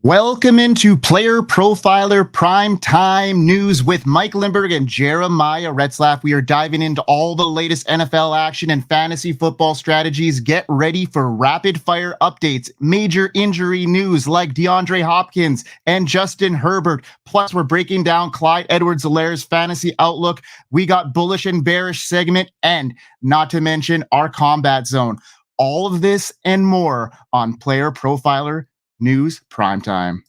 Welcome into Player Profiler Primetime News with Mike Lindberg and Jeremiah Retzlaff. We are diving into all the latest NFL action and fantasy football strategies. Get ready for rapid fire updates, major injury news like DeAndre Hopkins and Justin Herbert. Plus, we're breaking down Clyde Edwards-Helaire's fantasy outlook. We got bullish and bearish segment, and not to mention our combat zone. All of this and more on Player Profiler News Primetime.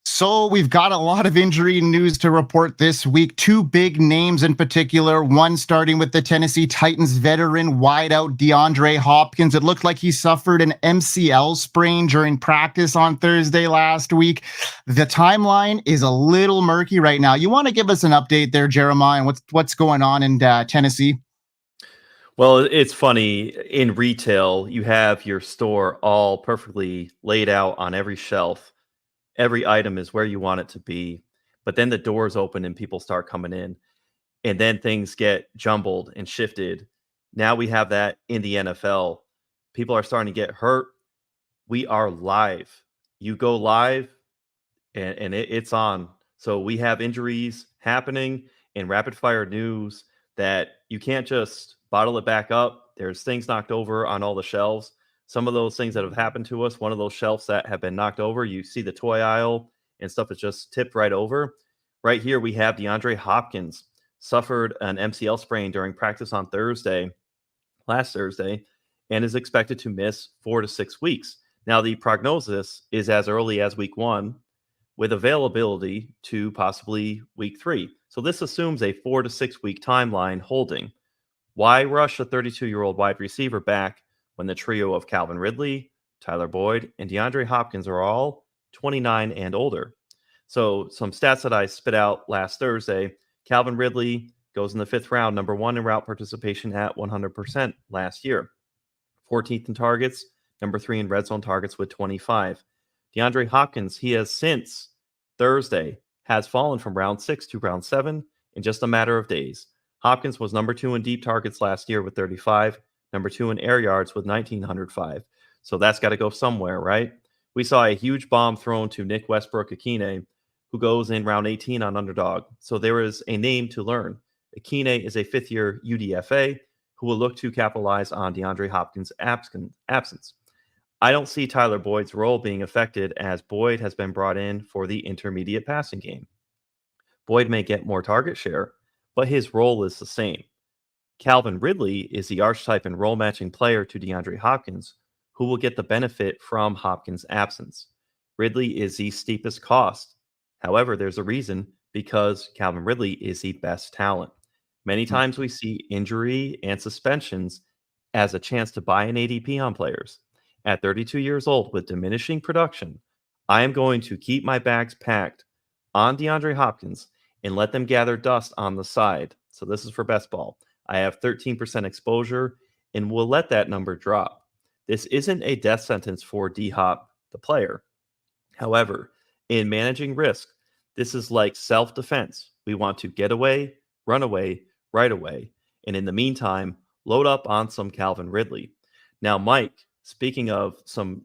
So we've got a lot of injury news to report this week. Two big names in particular, one starting with the Tennessee Titans veteran wideout DeAndre Hopkins. It looked like he suffered an MCL sprain during practice on Thursday last week. The timeline is a little murky right now. You want to give us an update there, Jeremiah, and what's going on in Tennessee? Well, it's funny. In retail, you have your store all perfectly laid out on every shelf. Every item is where you want it to be, but then the doors open and people start coming in, and then things get jumbled and shifted. Now we have that in the NFL. People are starting to get hurt. We are live. You go live and it's on. So we have injuries happening in rapid fire news that you can't just bottle it back up. There's things knocked over on all the shelves. Some of those things that have happened to us, one of those shelves that have been knocked over, you see the toy aisle and stuff is just tipped right over. Right here, we have DeAndre Hopkins suffered an MCL sprain during practice on last Thursday, and is expected to miss 4 to 6 weeks. Now, the prognosis is as early as week 1 with availability to possibly week 3. So this assumes a 4 to 6 week timeline holding. Why rush a 32-year-old wide receiver back when the trio of Calvin Ridley, Tyler Boyd, and DeAndre Hopkins are all 29 and older? So some stats that I spit out last Thursday: Calvin Ridley goes in the 5th round, number 1 in route participation at 100% last year. 14th in targets, number 3 in red zone targets with 25. DeAndre Hopkins, he has since Thursday has fallen from round 6 to round 7 in just a matter of days. Hopkins was number 2 in deep targets last year with 35. Number 2 in air yards with 1,905. So that's got to go somewhere, right? We saw a huge bomb thrown to Nick Westbrook-Ikhine, who goes in round 18 on Underdog. So there is a name to learn. Ikhine is a 5th-year UDFA who will look to capitalize on DeAndre Hopkins' absence. I don't see Tyler Boyd's role being affected, as Boyd has been brought in for the intermediate passing game. Boyd may get more target share, but his role is the same. Calvin Ridley is the archetype and role matching player to DeAndre Hopkins, who will get the benefit from Hopkins' absence. Ridley is the steepest cost. However, there's a reason, because Calvin Ridley is the best talent. Many times we see injury and suspensions as a chance to buy an ADP on players. At 32 years old with diminishing production, I am going to keep my bags packed on DeAndre Hopkins and let them gather dust on the side. So this is for best ball. I have 13% exposure and will let that number drop. This isn't a death sentence for D-Hop, the player. However, in managing risk, this is like self-defense. We want to get away, run away, right away, and in the meantime, load up on some Calvin Ridley. Now, Mike, speaking of some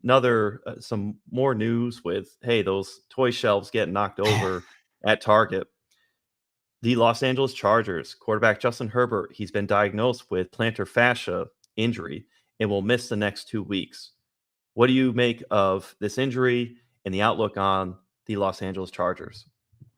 more news with, hey, those toy shelves get knocked over at Target. The Los Angeles Chargers quarterback Justin Herbert, he's been diagnosed with plantar fascia injury and will miss the next 2 weeks. What do you make of this injury and the outlook on the Los Angeles Chargers?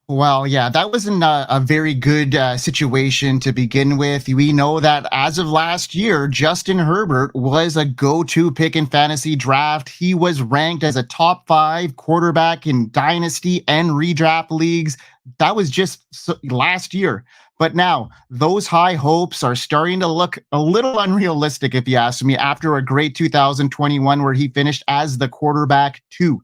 Well, yeah, that wasn't a very good situation to begin with. We know that as of last year, Justin Herbert was a go-to pick in fantasy draft. He was ranked as a top 5 quarterback in dynasty and redraft leagues. That was just last year. But now those high hopes are starting to look a little unrealistic, if you ask me, after a great 2021 where he finished as the quarterback 2.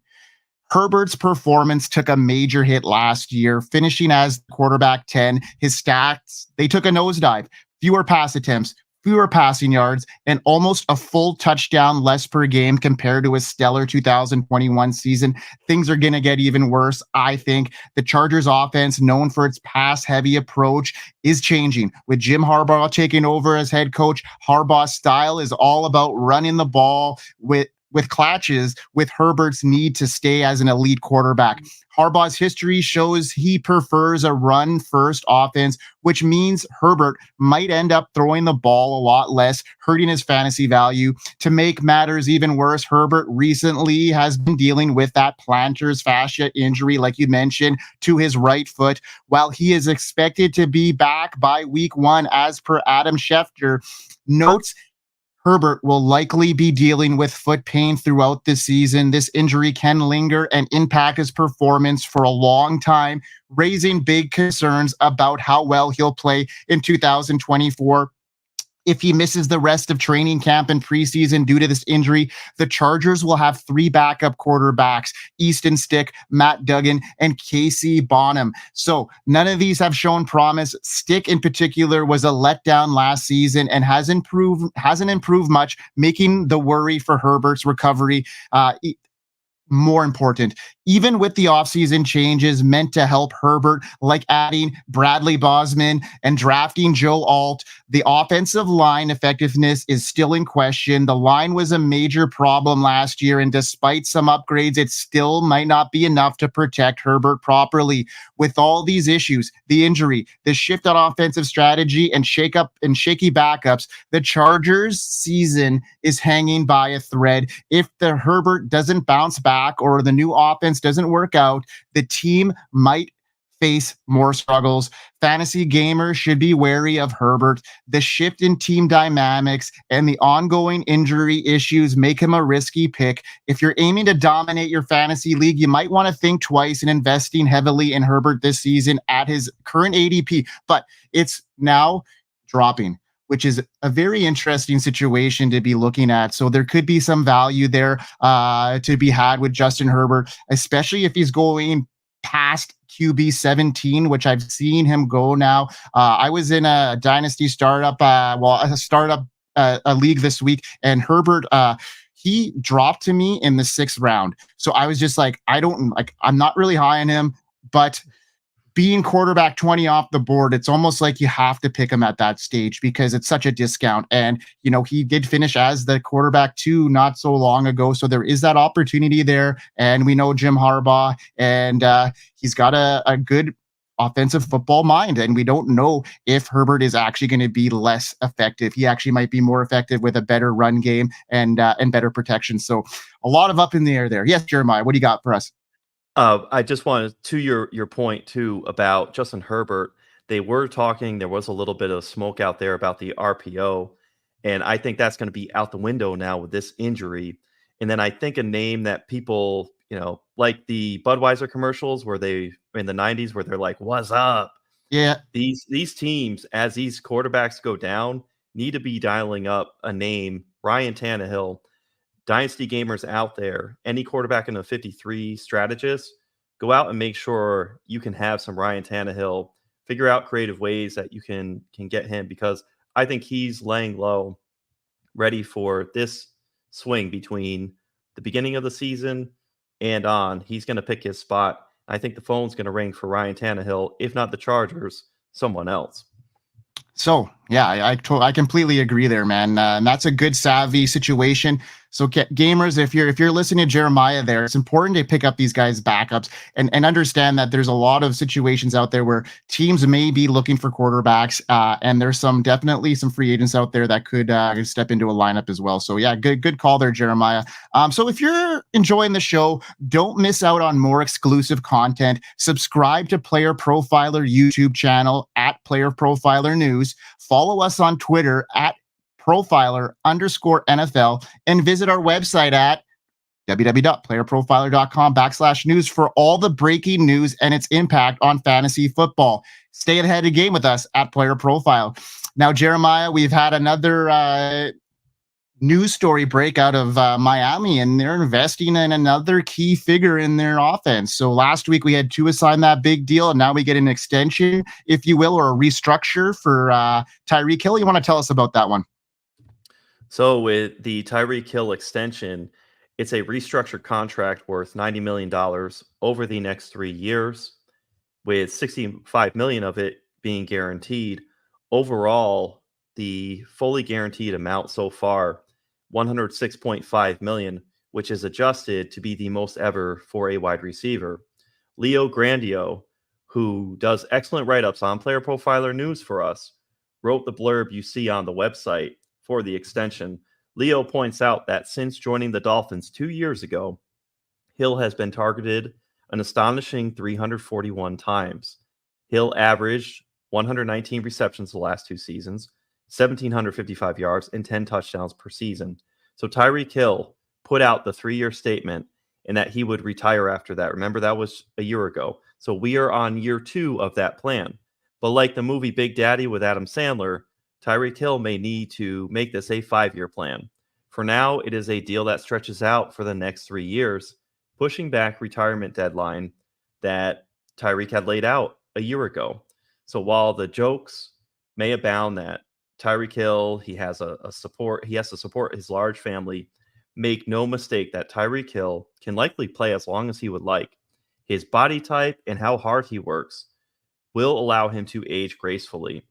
Herbert's performance took a major hit last year, finishing as quarterback 10. His stats, they took a nosedive. Fewer pass attempts, fewer passing yards, and almost a full touchdown less per game compared to a stellar 2021 season. Things are going to get even worse, I think. The Chargers offense, known for its pass-heavy approach, is changing. With Jim Harbaugh taking over as head coach, Harbaugh's style is all about running the ball with clutches, with Herbert's need to stay as an elite quarterback. Harbaugh's history shows he prefers a run-first offense, which means Herbert might end up throwing the ball a lot less, hurting his fantasy value. To make matters even worse, Herbert recently has been dealing with that plantar fascia injury, like you mentioned, to his right foot. While he is expected to be back by week 1, as per Adam Schefter notes, Herbert will likely be dealing with foot pain throughout the season. This injury can linger and impact his performance for a long time, raising big concerns about how well he'll play in 2024. If he misses the rest of training camp and preseason due to this injury, the Chargers will have 3 backup quarterbacks: Easton Stick, Matt Duggan, and Casey Bonham. So none of these have shown promise. Stick in particular was a letdown last season and hasn't improved much, making the worry for Herbert's recovery more important. Even with the offseason changes meant to help Herbert, like adding Bradley Bosman and drafting Joe Alt, the offensive line effectiveness is still in question. The line was a major problem last year, and despite some upgrades, it still might not be enough to protect Herbert properly. With all these issues, the injury, the shift on offensive strategy, and shaky backups, the Chargers' season is hanging by a thread. If the Herbert doesn't bounce back or the new offense doesn't work out, the team might face more struggles. Fantasy gamers should be wary of Herbert. The shift in team dynamics and the ongoing injury issues make him a risky pick. If you're aiming to dominate your fantasy league, you might want to think twice in investing heavily in Herbert this season at his current ADP, but it's now dropping, which is a very interesting situation to be looking at. So there could be some value there to be had with Justin Herbert, especially if he's going past QB 17, which I've seen him go now. I was in a dynasty startup, a league this week, and Herbert, he dropped to me in the 6th round. So I was just like, I'm not really high on him, but being quarterback 20 off the board, it's almost like you have to pick him at that stage because it's such a discount. And, he did finish as the quarterback 2 not so long ago. So there is that opportunity there. And we know Jim Harbaugh, and he's got a good offensive football mind. And we don't know if Herbert is actually going to be less effective. He actually might be more effective with a better run game and better protection. So a lot of up in the air there. Yes, Jeremiah, what do you got for us? I just wanted to your point too about Justin Herbert. They were talking, there was a little bit of smoke out there about the RPO, and I think that's going to be out the window now with this injury. And then I think a name that people, like the Budweiser commercials where they in the 90s where they're like, "What's up?" Yeah. These teams, as these quarterbacks go down, need to be dialing up a name. Ryan Tannehill. Dynasty gamers out there, any quarterback in a 53 strategist, go out and make sure you can have some Ryan Tannehill. Figure out creative ways that you can get him, because I think he's laying low, ready for this swing between the beginning of the season and on. He's going to pick his spot. I think the phone's going to ring for Ryan Tannehill, if not the Chargers, someone else. So, yeah, I completely agree there, man. And that's a good savvy situation. So gamers, if you're listening to Jeremiah there, it's important to pick up these guys' backups and understand that there's a lot of situations out there where teams may be looking for quarterbacks, and there's definitely some free agents out there that could step into a lineup as well. So yeah, good call there, Jeremiah. So if you're enjoying the show, don't miss out on more exclusive content. Subscribe to Player Profiler YouTube channel at Player Profiler News. Follow us on Twitter at Profiler_NFL, and visit our website at www.playerprofiler.com/news for all the breaking news and its impact on fantasy football. Stay ahead of the game with us at Player Profile. Now, Jeremiah, we've had another news story break out of Miami, and they're investing in another key figure in their offense. So last week we had Tua sign that big deal, and now we get an extension, if you will, or a restructure for Tyreek Hill. You want to tell us about that one? So with the Tyreek Hill extension, it's a restructured contract worth $90 million over the next 3 years, with 65 million of it being guaranteed. Overall, the fully guaranteed amount so far, 106.5 million, which is adjusted to be the most ever for a wide receiver. Leo Grandio, who does excellent write-ups on Player Profiler News for us, wrote the blurb you see on the website for the extension. Leo points out that since joining the Dolphins 2 years ago, Hill has been targeted an astonishing 341 times. Hill averaged 119 receptions the last 2 seasons, 1,755 yards, and 10 touchdowns per season. So Tyreek Hill put out the 3-year statement and that he would retire after that. Remember, that was a year ago. So we are on year 2 of that plan. But like the movie Big Daddy with Adam Sandler, Tyreek Hill may need to make this a 5-year plan. For now, it is a deal that stretches out for the next 3 years, pushing back retirement deadline that Tyreek had laid out a year ago. So while the jokes may abound that Tyreek Hill, he has to support his large family, make no mistake that Tyreek Hill can likely play as long as he would like. His body type and how hard he works will allow him to age gracefully.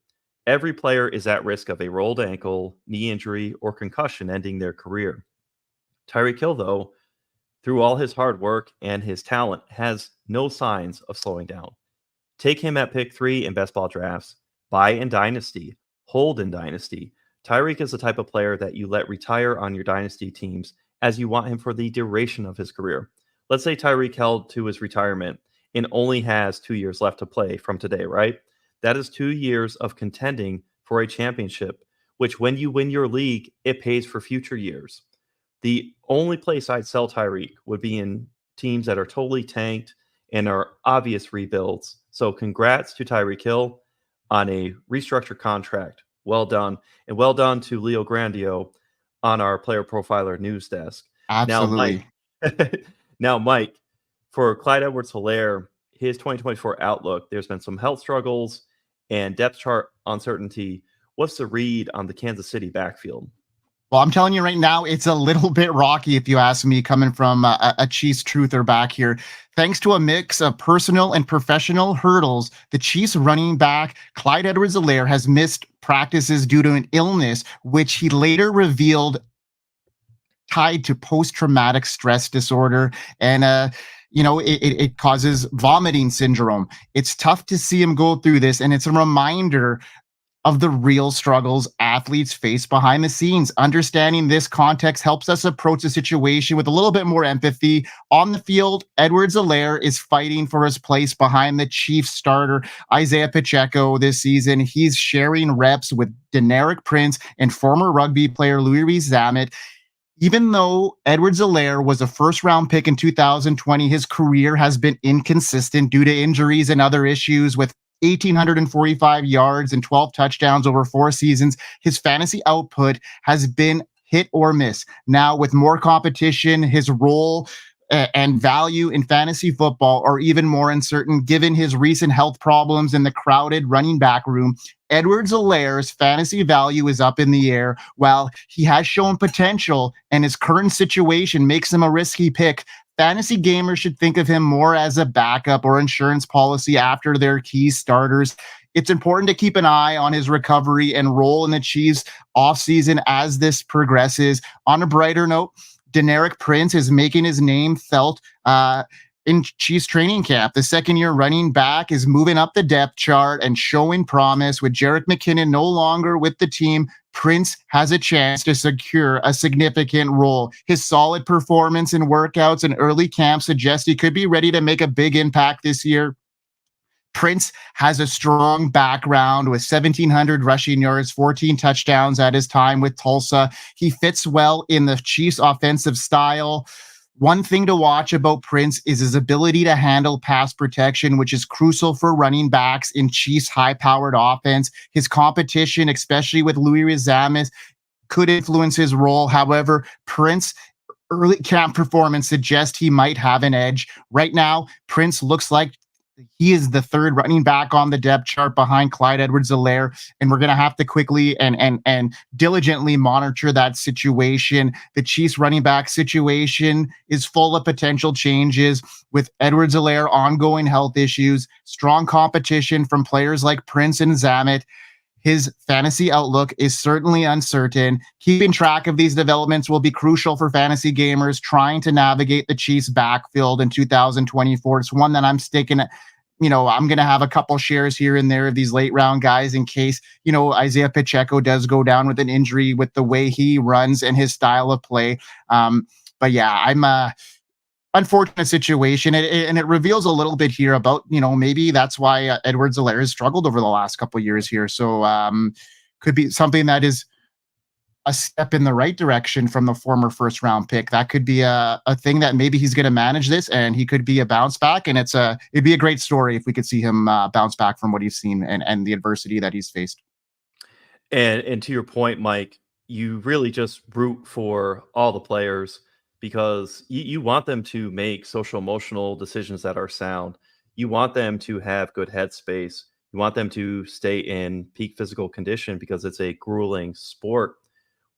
Every player is at risk of a rolled ankle, knee injury, or concussion ending their career. Tyreek Hill, though, through all his hard work and his talent, has no signs of slowing down. Take him at pick 3 in best ball drafts, buy in Dynasty, hold in Dynasty. Tyreek is the type of player that you let retire on your Dynasty teams as you want him for the duration of his career. Let's say Tyreek held to his retirement and only has 2 years left to play from today, right? That is 2 years of contending for a championship, which when you win your league, it pays for future years. The only place I'd sell Tyreek would be in teams that are totally tanked and are obvious rebuilds. So congrats to Tyreek Hill on a restructured contract. Well done. And well done to Leo Grandio on our Player Profiler news desk. Absolutely. Now, Mike, for Clyde Edwards-Helaire, his 2024 outlook, there's been some health struggles and depth chart uncertainty. What's the read on the Kansas City backfield? Well, I'm telling you right now, it's a little bit rocky, if you ask me, coming from a Chiefs truther back here. Thanks to a mix of personal and professional hurdles, the Chiefs running back, Clyde Edwards-Helaire, has missed practices due to an illness, which he later revealed tied to post-traumatic stress disorder. And, it causes vomiting syndrome. It's tough to see him go through this, and it's a reminder of the real struggles athletes face behind the scenes. Understanding this context helps us approach the situation with a little bit more empathy. On the field, Edwards-Helaire is fighting for his place behind the Chiefs starter, Isaiah Pacheco, this season. He's sharing reps with Deneric Prince and former rugby player Louis Zamet. Even though Edwards-Helaire was a first-round pick in 2020, his career has been inconsistent due to injuries and other issues. With 1,845 yards and 12 touchdowns over 4 seasons, his fantasy output has been hit or miss. Now, with more competition, his role and value in fantasy football are even more uncertain given his recent health problems in the crowded running back room. Edwards-Helaire's fantasy value is up in the air. While he has shown potential and his current situation makes him a risky pick, fantasy gamers should think of him more as a backup or insurance policy after their key starters. It's important to keep an eye on his recovery and role in the Chiefs offseason as this progresses. On a brighter note, Deneric Prince is making his name felt in Chiefs training camp. The second-year running back is moving up the depth chart and showing promise. With Jerick McKinnon no longer with the team, Prince has a chance to secure a significant role. His solid performance in workouts and early camp suggests he could be ready to make a big impact this year. Prince has a strong background with 1,700 rushing yards, 14 touchdowns at his time with Tulsa. He fits well in the Chiefs' offensive style. One thing to watch about Prince is his ability to handle pass protection, which is crucial for running backs in Chiefs' high-powered offense. His competition, especially with Louis Zamet, could influence his role. However, Prince early camp performance suggests he might have an edge. Right now, Prince looks like He is the third running back on the depth chart behind Clyde Edwards-Helaire, and we're going to have to quickly and diligently monitor that situation. The Chiefs running back situation is full of potential changes with Edwards-Helaire ongoing health issues, strong competition from players like Prince and Zamet. His fantasy outlook is certainly uncertain. Keeping track of these developments will be crucial for fantasy gamers trying to navigate the Chiefs backfield in 2024. It's one that I'm sticking at. I'm going to have a couple shares here and there of these late round guys in case, Isaiah Pacheco does go down with an injury with the way he runs and his style of play. But yeah, I'm unfortunate situation. And it reveals a little bit here about, maybe that's why Edwards-Helaire has struggled over the last couple of years here. So could be something that is a step in the right direction from the former first round pick. That could be a thing that maybe he's going to manage this and he could be a bounce back. And it'd be a great story if we could see him bounce back from what he's seen and the adversity that he's faced. And to your point, Mike, you really just root for all the players because you want them to make social emotional decisions that are sound. You want them to have good headspace. You want them to stay in peak physical condition because it's a grueling sport.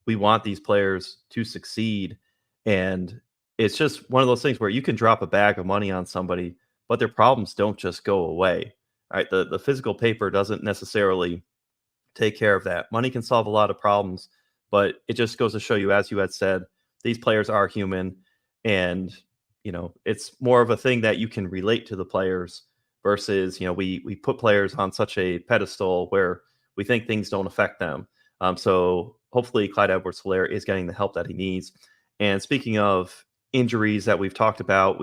We want these players to succeed. And it's just one of those things where you can drop a bag of money on somebody, but their problems don't just go away. All right. The physical paper doesn't necessarily take care of that. Money can solve a lot of problems, but it just goes to show you, as you had said, these players are human. And, it's more of a thing that you can relate to the players versus, we put players on such a pedestal where we think things don't affect them. So hopefully Clyde Edwards-Helaire is getting the help that he needs. And speaking of injuries that we talked about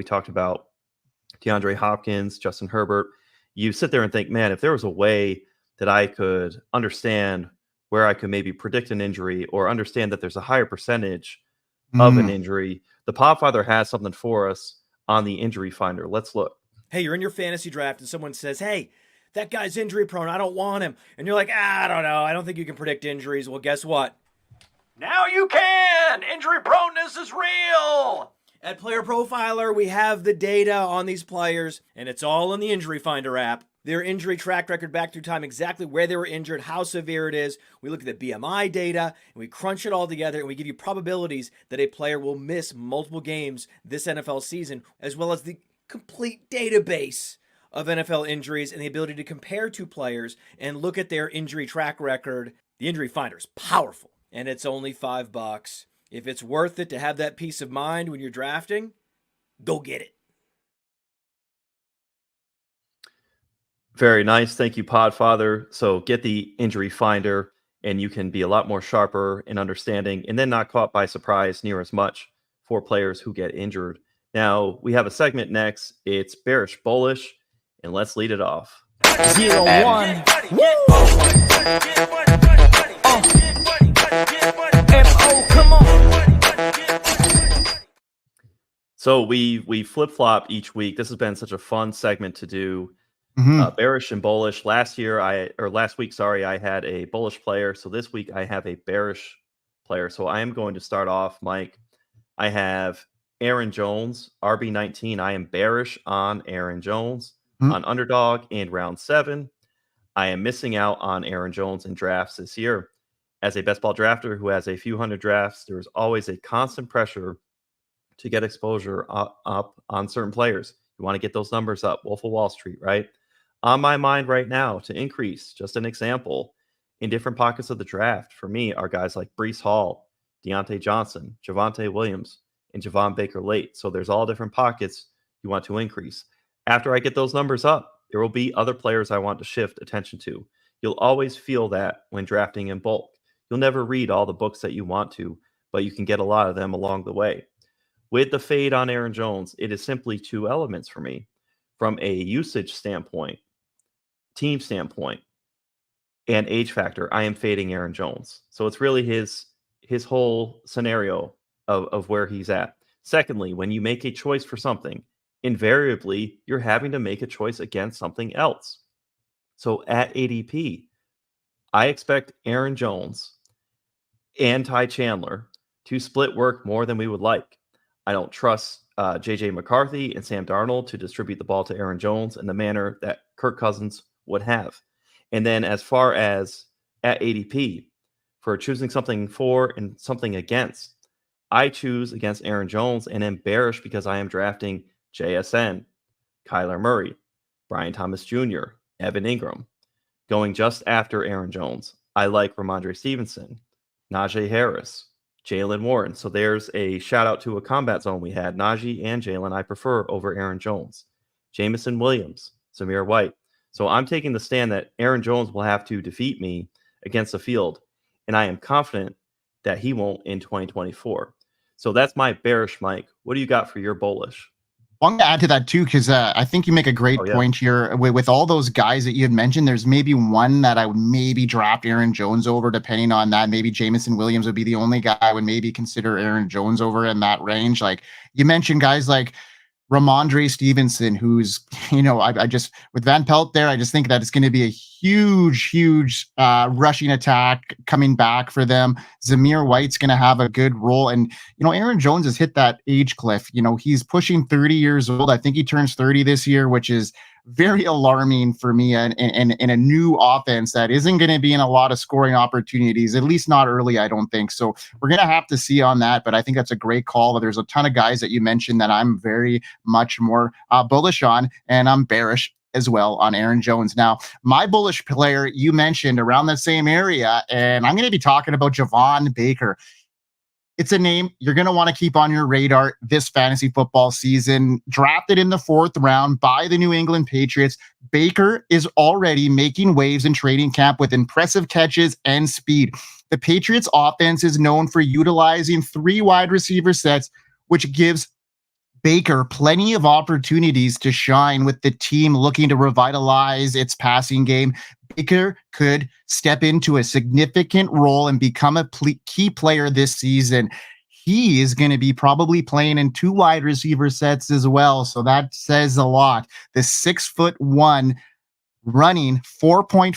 DeAndre Hopkins, Justin Herbert. You sit there and think, man, if there was a way that I could understand where I could maybe predict an injury or understand that there's a higher percentage of an injury, the Podfather has something for us on the injury finder. Let's look. Hey, you're in your fantasy draft and someone says, hey, that guy's injury prone, I don't want him. And you're like, I don't know. I don't think you can predict injuries. Well, guess what? Now you can! Injury proneness is real! At Player Profiler, we have the data on these players, and it's all in the Injury Finder app. Their injury track record back through time, exactly where they were injured, how severe it is. We look at the BMI data, and we crunch it all together, and we give you probabilities that a player will miss multiple games this NFL season, as well as the complete database of NFL injuries and the ability to compare two players and look at their injury track record. The Injury Finder is powerful, and it's only $5. If it's worth it to have that peace of mind when you're drafting, go get it. Very nice. Thank you, Podfather. So get the Injury Finder, and you can be a lot more sharper in understanding and then not caught by surprise near as much for players who get injured. Now, we have a segment next. It's Bearish Bullish, and let's lead it off. 0-1. So we flip-flop each week. This has been such a fun segment to do. Bearish and bullish. Last week, I had a bullish player. So this week I have a bearish player. So I am going to start off, Mike. I have Aaron Jones, RB19. I am bearish on Aaron Jones on Underdog in round 7. I am missing out on Aaron Jones in drafts this year. As a best ball drafter who has a few hundred drafts, there is always a constant pressure to get exposure up on certain players. You want to get those numbers up. Wolf of Wall Street, right? On my mind right now to increase, just an example, in different pockets of the draft for me are guys like Breece Hall, Deontay Johnson, Javonte Williams, and Javon Baker late. So there's all different pockets you want to increase. After I get those numbers up, there will be other players I want to shift attention to. You'll always feel that when drafting in bulk. You'll never read all the books that you want to, but you can get a lot of them along the way. With the fade on Aaron Jones, it is simply two elements for me. From a usage standpoint, team standpoint, and age factor, I am fading Aaron Jones. So it's really his whole scenario of where he's at. Secondly, when you make a choice for something, invariably, you're having to make a choice against something else. So at ADP, I expect Aaron Jones and Ty Chandler to split work more than we would like. I don't trust JJ McCarthy and Sam Darnold to distribute the ball to Aaron Jones in the manner that Kirk Cousins would have. And then as far as at ADP, for choosing something for and something against, I choose against Aaron Jones and am bearish because I am drafting JSN, Kyler Murray, Brian Thomas Jr., Evan Ingram. Going just after Aaron Jones, I like Ramondre Stevenson, Najee Harris, Jalen Warren. So there's a shout out to a combat zone we had. Najee and Jalen I prefer over Aaron Jones. Jamison Williams, Zamir White. So I'm taking the stand that Aaron Jones will have to defeat me against the field, and I am confident that he won't in 2024. So that's my bearish, Mike. What do you got for your bullish? I want to add to that too, because I think you make a great point here. With all those guys that you had mentioned, there's maybe one that I would maybe draft Aaron Jones over, depending on that. Maybe Jamison Williams would be the only guy I would maybe consider Aaron Jones over in that range. Like you mentioned, guys like Ramondre Stevenson, who's, I just, with Van Pelt there, I just think that it's going to be a huge rushing attack coming back for them. Zamir White's going to have a good role. And, Aaron Jones has hit that age cliff. He's pushing 30 years old. I think he turns 30 this year, which is very alarming for me in a new offense that isn't going to be in a lot of scoring opportunities, at least not early, I don't think. So we're going to have to see on that, but I think that's a great call. There's a ton of guys that you mentioned that I'm very much more bullish on, and I'm bearish as well on Aaron Jones. Now, my bullish player you mentioned around the same area, and I'm going to be talking about Javon Baker. It's a name you're going to want to keep on your radar this fantasy football season. Drafted in the 4th round by the New England Patriots, Baker is already making waves in training camp with impressive catches and speed. The Patriots offense is known for utilizing 3 wide receiver sets, which gives Baker plenty of opportunities to shine with the team looking to revitalize its passing game. Baker could step into a significant role and become a key player this season. He is going to be probably playing in 2 wide receiver sets as well, so that says a lot. The 6'1", running 4.46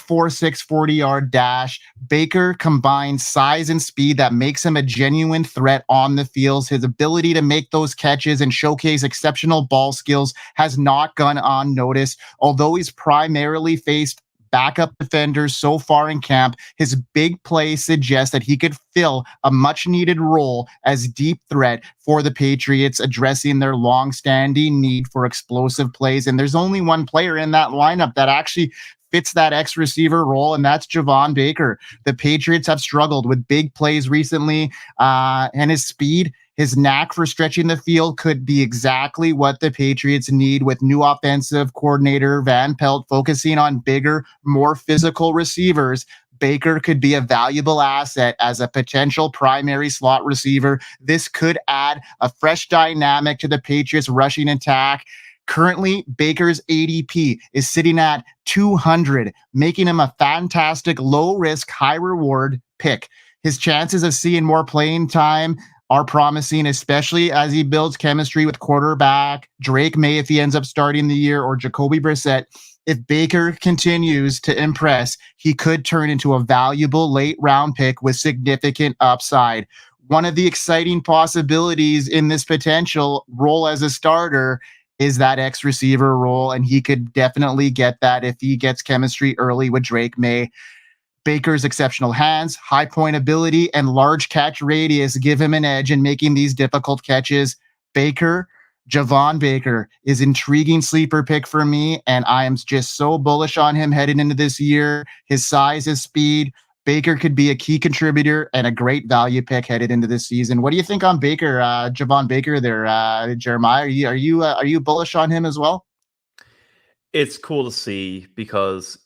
40-yard dash. Baker combines size and speed that makes him a genuine threat on the field. His ability to make those catches and showcase exceptional ball skills has not gone unnoticed. Although he's primarily faced backup defenders so far in camp, his big play suggests that he could fill a much-needed role as deep threat for the Patriots, addressing their long-standing need for explosive plays. And there's only one player in that lineup that actually fits that X receiver role, and that's Javon Baker. The Patriots have struggled with big plays recently, and his speed, his knack for stretching the field could be exactly what the Patriots need, with new offensive coordinator Van Pelt focusing on bigger, more physical receivers. Baker could be a valuable asset as a potential primary slot receiver. This could add a fresh dynamic to the Patriots rushing attack. Currently, Baker's ADP is sitting at 200, making him a fantastic low-risk, high-reward pick. His chances of seeing more playing time are promising, especially as he builds chemistry with quarterback Drake May if he ends up starting the year, or Jacoby Brissett. If Baker continues to impress, he could turn into a valuable late-round pick with significant upside. One of the exciting possibilities in this potential role as a starter is that X receiver role, and he could definitely get that if he gets chemistry early with Drake May. Baker's exceptional hands, high point ability, and large catch radius give him an edge in making these difficult catches. Javon Baker is intriguing sleeper pick for me, and I am just so bullish on him heading into this year. His size, his speed. Baker could be a key contributor and a great value pick headed into this season. What do you think on Baker, Javon Baker there, Jeremiah? Are you bullish on him as well? It's cool to see because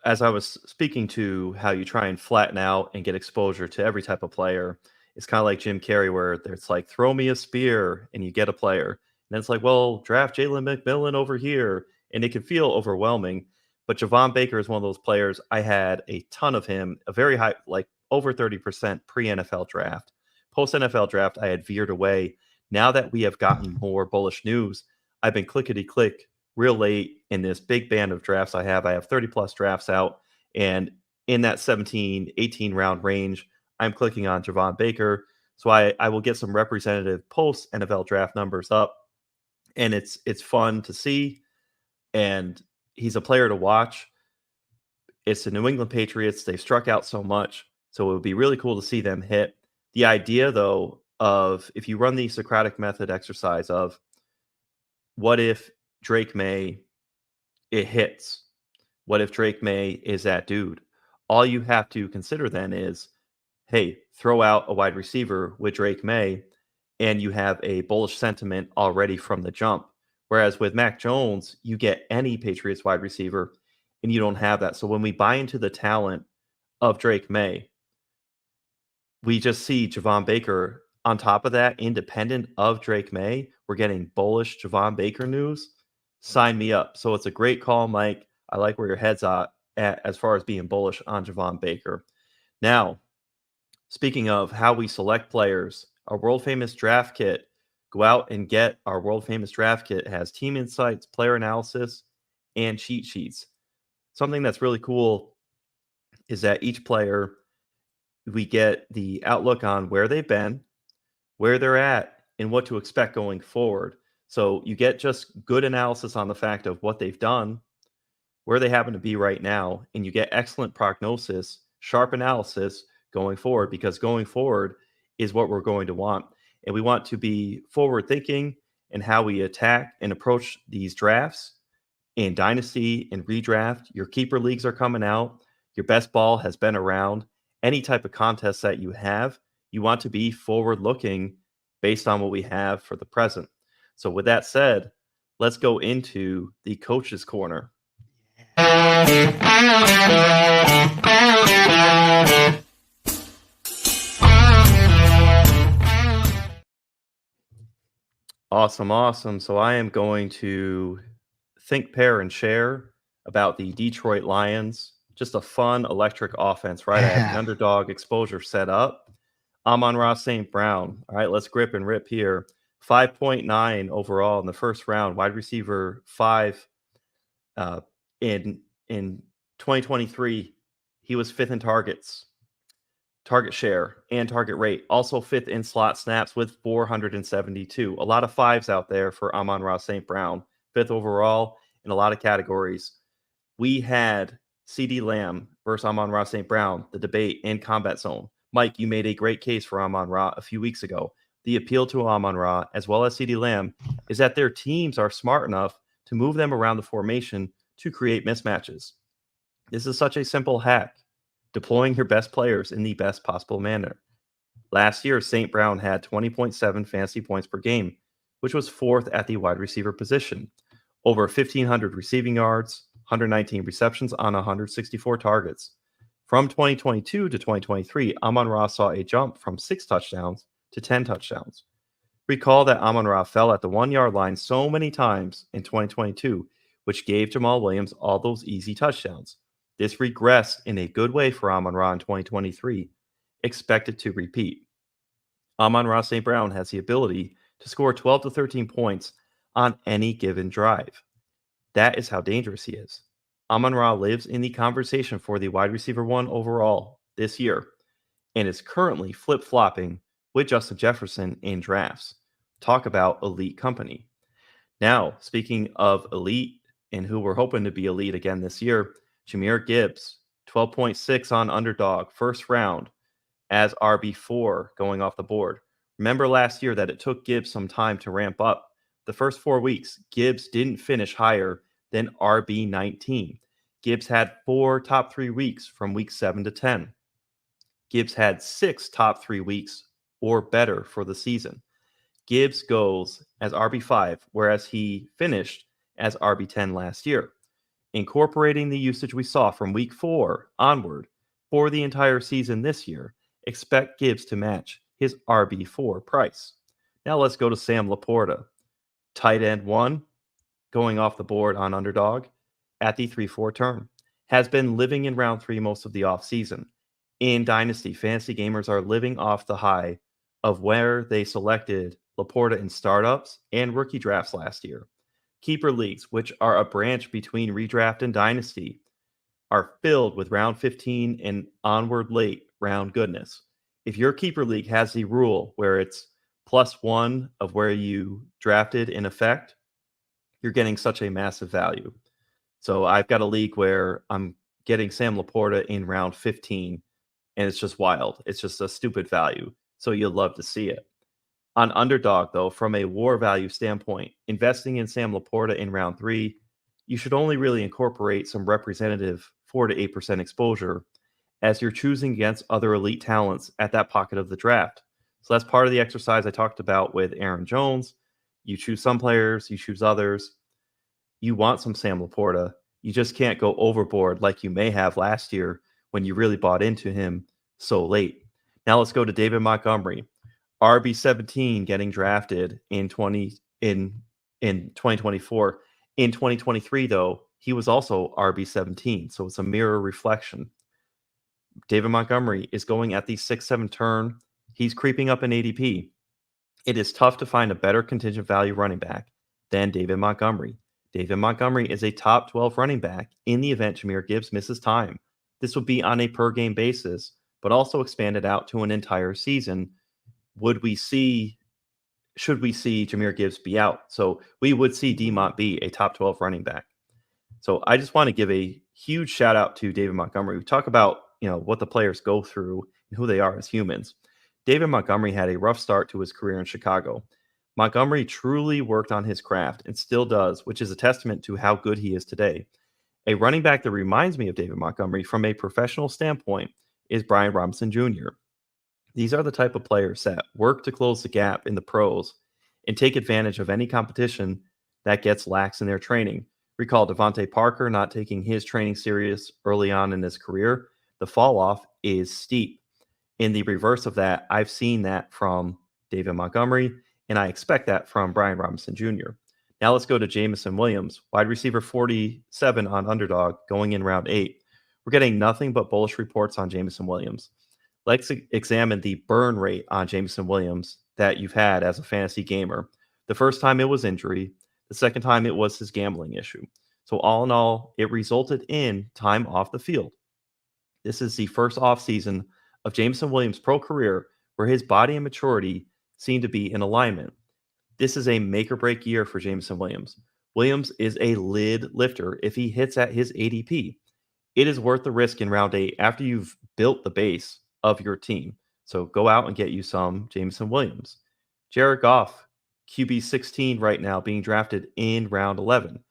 as I was speaking to how you try and flatten out and get exposure to every type of player, it's kind of like Jim Carrey, where it's like, throw me a spear and you get a player. And then it's like, well, draft Jalen McMillan over here. And it can feel overwhelming. But Javon Baker is one of those players. I had a ton of him, a very high, like over 30% pre-NFL draft. Post-NFL draft, I had veered away. Now that we have gotten more bullish news, I've been clickety-click real late in this big band of drafts I have. I have 30-plus drafts out. And in that 17, 18 round range, I'm clicking on Javon Baker. So I will get some representative post NFL draft numbers up, and it's fun to see. And he's a player to watch. It's the New England Patriots. They've struck out so much. So it would be really cool to see them hit. The idea, though, of if you run the Socratic method exercise of what if Drake May, it hits? What if Drake May is that dude? All you have to consider then is, hey, throw out a wide receiver with Drake May, and you have a bullish sentiment already from the jump. Whereas with Mac Jones, you get any Patriots wide receiver, and you don't have that. So when we buy into the talent of Drake May, we just see Javon Baker on top of that, independent of Drake May. We're getting bullish Javon Baker news. Sign me up. So it's a great call, Mike. I like where your head's at as far as being bullish on Javon Baker. Now, speaking of how we select players, our world famous draft kit, go out and get our world famous draft kit. It has team insights, player analysis, and cheat sheets. Something that's really cool is that each player, we get the outlook on where they've been, where they're at, and what to expect going forward. So you get just good analysis on the fact of what they've done, where they happen to be right now, and you get excellent prognosis, sharp analysis going forward, because going forward is what we're going to want. And we want to be forward thinking in how we attack and approach these drafts. In Dynasty and redraft, your keeper leagues are coming out. Your best ball has been around. Any type of contest that you have, you want to be forward looking based on what we have for the present. So with that said, let's go into the coach's corner. Awesome. So I am going to think, pair, and share about the Detroit Lions. Just a fun electric offense, right? I have the Underdog Exposure set up. Amon-Ra St. Brown. All right, let's grip and rip here. 5.9 overall in the first round. Wide receiver 5 in 2023. He was 5th in targets, target share, and target rate. Also 5th in slot snaps with 472. A lot of 5s out there for Amon-Ra St. Brown. 5th overall in a lot of categories. We had CeeDee Lamb versus Amon-Ra St. Brown, the debate in Combat Zone. Mike, you made a great case for Amon-Ra a few weeks ago. The appeal to Amon-Ra, as well as CeeDee Lamb, is that their teams are smart enough to move them around the formation to create mismatches. This is such a simple hack, deploying your best players in the best possible manner. Last year, St. Brown had 20.7 fantasy points per game, which was 4th at the wide receiver position. Over 1,500 receiving yards, 119 receptions on 164 targets. From 2022 to 2023, Amon-Ra saw a jump from 6 touchdowns to 10 touchdowns. Recall that Amon-Ra fell at the 1-yard line so many times in 2022, which gave Jamal Williams all those easy touchdowns. This regressed in a good way for Amon-Ra in 2023. Expected to repeat. Amon-Ra St. Brown has the ability to score 12 to 13 points on any given drive. That is how dangerous he is. Amon-Ra lives in the conversation for the wide receiver 1 overall this year and is currently flip-flopping with Justin Jefferson in drafts. Talk about elite company. Now, speaking of elite and who we're hoping to be elite again this year, Jahmyr Gibbs, 12.6 on Underdog, first round as RB4 going off the board. Remember last year that it took Gibbs some time to ramp up. The first 4 weeks, Gibbs didn't finish higher than RB19. Gibbs had 4 top 3 weeks from week 7 to 10. Gibbs had 6 top 3 weeks or better for the season. Gibbs goes as RB5, whereas he finished as RB10 last year. Incorporating the usage we saw from week 4 onward for the entire season this year, expect Gibbs to match his RB4 price. Now let's go to Sam Laporta. Tight end 1, going off the board on Underdog at the 3-4 turn. Has been living in round 3 most of the offseason. In Dynasty, fantasy gamers are living off the high of where they selected Laporta in startups and rookie drafts last year. Keeper leagues, which are a branch between redraft and Dynasty, are filled with round 15 and onward late round goodness. if your keeper league has the rule where it's +1 of where you drafted in effect, you're getting such a massive value. So I've got a league where I'm getting Sam Laporta in round 15, and it's just wild. It's just a stupid value. So you'll love to see it. On Underdog, though, from a war value standpoint, investing in Sam Laporta in round 3, you should only really incorporate some representative 4 to 8% exposure as you're choosing against other elite talents at that pocket of the draft. So that's part of the exercise I talked about with Aaron Jones. You choose some players, you choose others. You want some Sam Laporta. You just can't go overboard like you may have last year when you really bought into him so late. Now let's go to David Montgomery. RB17 getting drafted in 2024. In 2023, though, he was also RB17, so it's a mirror reflection. David Montgomery is going at the 6-7 turn. He's creeping up in ADP. It is tough to find a better contingent value running back than David Montgomery. David Montgomery is a top 12 running back in the event Jahmyr Gibbs misses time. This would be on a per-game basis, but also expanded out to an entire season. Should we see Jahmyr Gibbs be out? So we would see D-Mont be a top 12 running back. So I just want to give a huge shout out to David Montgomery. We talk about, what the players go through and who they are as humans. David Montgomery had a rough start to his career in Chicago. Montgomery truly worked on his craft and still does, which is a testament to how good he is today. A running back that reminds me of David Montgomery from a professional standpoint is Brian Robinson Jr. These are the type of players that work to close the gap in the pros and take advantage of any competition that gets lax in their training. Recall Devontae Parker not taking his training serious early on in his career. The fall off is steep. In the reverse of that, I've seen that from David Montgomery, and I expect that from Brian Robinson Jr. Now let's go to Jameson Williams, wide receiver 47 on Underdog, going in round 8. We're getting nothing but bullish reports on Jameson Williams. Let's examine the burn rate on Jameson Williams that you've had as a fantasy gamer. The first time it was injury. The second time it was his gambling issue. So all in all, it resulted in time off the field. This is the first offseason of Jameson Williams' pro career where his body and maturity seem to be in alignment. This is a make or break year for Jameson Williams. Williams is a lid lifter if he hits at his ADP. It is worth the risk in round 8 after you've built the base of your team. So go out and get you some Jameson Williams. Jared Goff, QB 16 right now, being drafted in round 11.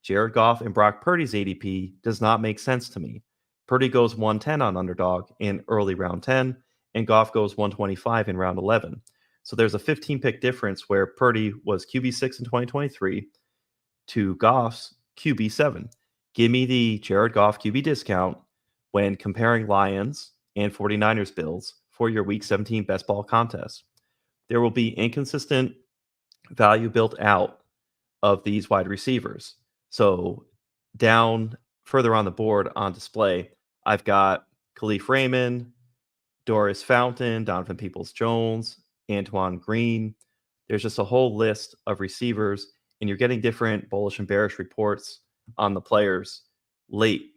Jared Goff and Brock Purdy's ADP does not make sense to me. Purdy goes 110 on Underdog in early round 10, and Goff goes 125 in round 11. So there's a 15-pick difference where Purdy was QB6 in 2023 to Goff's QB7. Give me the Jared Goff QB discount when comparing Lions and 49ers Bills for your Week 17 best ball contest. There will be inconsistent value built out of these wide receivers. So down further on the board on display, I've got Khalif Raymond, Doris Fountain, Donovan Peoples-Jones, Antoine Green. There's just a whole list of receivers, and you're getting different bullish and bearish reports on the players late.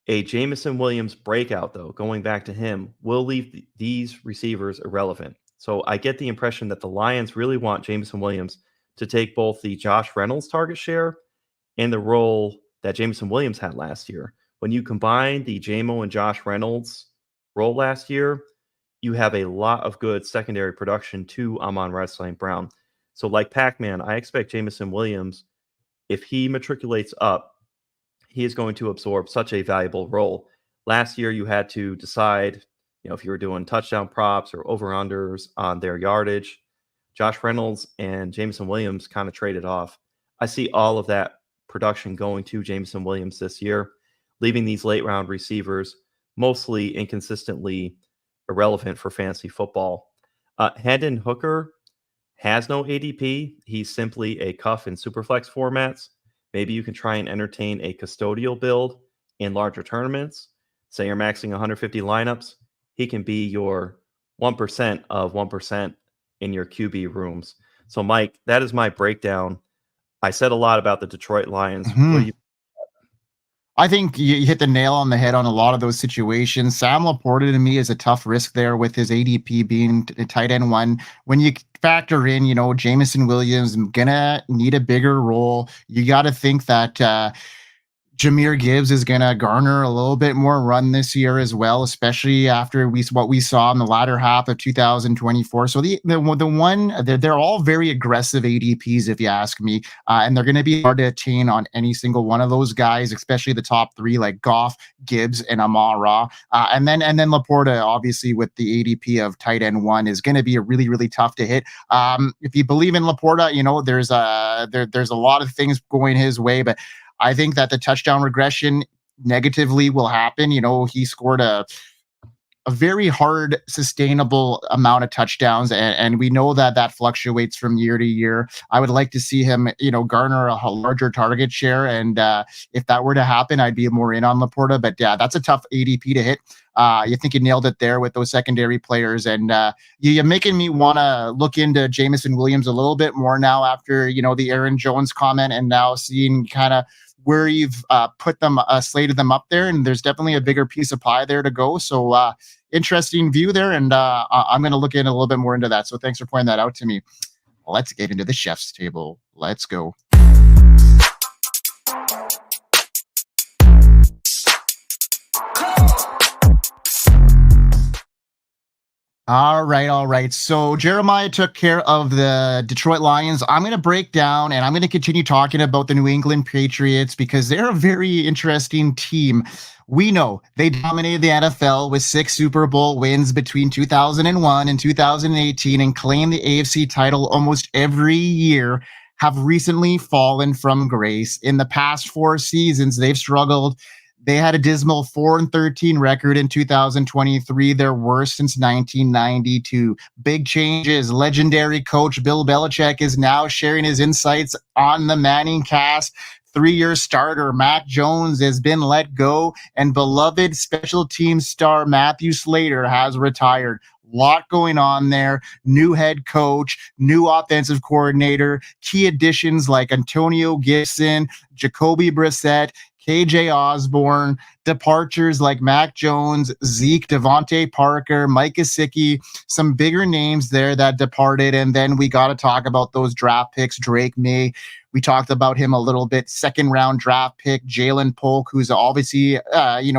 A Jameson Williams breakout, though, going back to him, will leave these receivers irrelevant. So I get the impression that the Lions really want Jameson Williams to take both the Josh Reynolds target share and the role that Jameson Williams had last year. When you combine the JMO and Josh Reynolds role last year, you have a lot of good secondary production to Amon-Ra St. Brown. So like Pac-Man, I expect Jameson Williams, if he matriculates up, he is going to absorb such a valuable role. Last year, you had to decide, if you were doing touchdown props or over-unders on their yardage. Josh Reynolds and Jameson Williams kind of traded off. I see all of that production going to Jameson Williams this year, leaving these late-round receivers mostly inconsistently irrelevant for fantasy football. Hendon Hooker has no ADP. He's simply a cuff in superflex formats. Maybe you can try and entertain a custodial build in larger tournaments. Say you're maxing 150 lineups. He can be your 1% of 1% in your QB rooms. So, Mike, that is my breakdown. I said a lot about the Detroit Lions. What do you? I think you hit the nail on the head on a lot of those situations. Sam Laporta to me is a tough risk there with his ADP being tight end one. When you factor in, Jameson Williams gonna need a bigger role, you got to think that Jahmyr Gibbs is going to garner a little bit more run this year as well, especially after what we saw in the latter half of 2024. So they're all very aggressive ADPs, if you ask me, and they're going to be hard to attain on any single one of those guys, especially the top three like Goff, Gibbs, and Amon-Ra, and then Laporta, obviously with the ADP of tight end one, is going to be a really really tough to hit. If you believe in Laporta, there's a lot of things going his way, but I think that the touchdown regression negatively will happen. He scored a very hard, sustainable amount of touchdowns, and we know that fluctuates from year to year. I would like to see him, garner a larger target share, and if that were to happen, I'd be more in on Laporta. But yeah, that's a tough ADP to hit. You think you nailed it there with those secondary players, and you're making me want to look into Jameson Williams a little bit more now after the Aaron Jones comment, and now seeing kind of where you've put them, slated them up there, and there's definitely a bigger piece of pie there to go. So interesting view there, and I'm going to look in a little bit more into that. So thanks for pointing that out to me. Let's get into the chef's table. Let's go. All right. So Jeremiah took care of the Detroit Lions. I'm going to break down and I'm going to continue talking about the New England Patriots because they're a very interesting team. We know they dominated the NFL with 6 Super Bowl wins between 2001 and 2018 and claimed the AFC title almost every year, have recently fallen from grace. In the past 4 seasons, they've struggled. They had a dismal 4-13 record in 2023, their worst since 1992. Big changes. Legendary coach Bill Belichick is now sharing his insights on the Manning cast. 3-year starter Mac Jones has been let go, and beloved special teams star Matthew Slater has retired. Lot going on there. New head coach, new offensive coordinator, key additions like Antonio Gibson, Jacoby Brissett, KJ Osborne, departures like Mac Jones, Zeke, Devontae Parker, Mike Gesicki, some bigger names there that departed. And then we got to talk about those draft picks. Drake May, we talked about him a little bit. 2nd round draft pick, Jalen Polk, who's obviously,